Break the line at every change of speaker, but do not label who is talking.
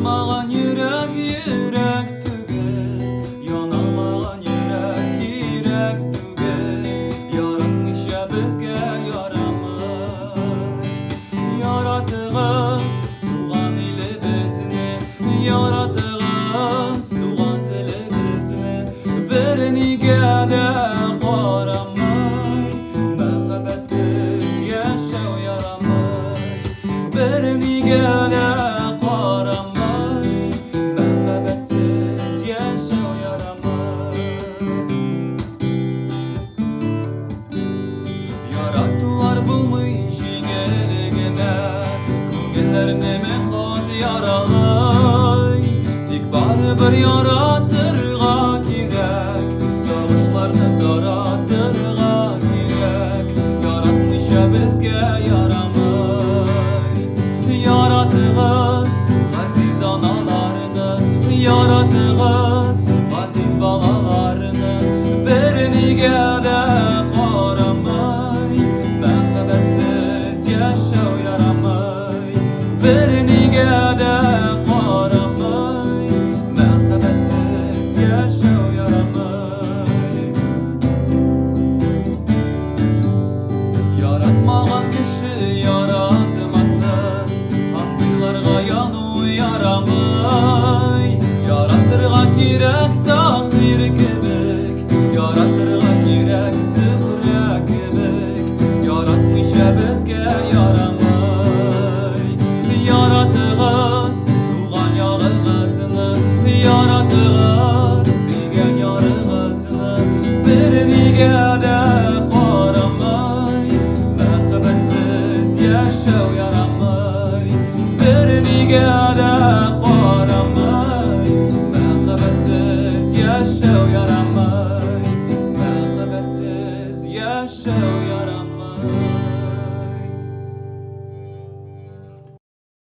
Yanmagan yürek yürek tüge, yanamagan yürek tüge. Yaratmışa bizge yaramay. Yaratığız tuğan ile bizni, yaratığız tuğan tili bizni. Biriniga de qaramay, muhabbetsiz yaşaw yaramay. Biriniga de yarattılar bulmuş geligine, ko'ngillarni mehmon yaralay. Tik baribir yarattirga kerak, sog'ishlarni tarattirga kerak. Yaratmisha bizga yaramay. Yaratığız aziz analarni, yaratığız aziz balalarni. Biriniga de qaramay, muhabbetsiz yaşaw yaramay. Biriniga de qaramay, muhabbetsiz yaşaw yaramay. Yaratmagan kishi yaratmasın, andıylarga yanu yaramay. Yaratırga kerak tahir kibik, yaratırga kerak zıhra kibik. Yaratmışa bizge yaramay. Yaratığız tuğan yarığızını, yaratığız sevgen yarığızını. Biriniga de qaramay, muhabbetsiz yaşaw yaramay. Biriniga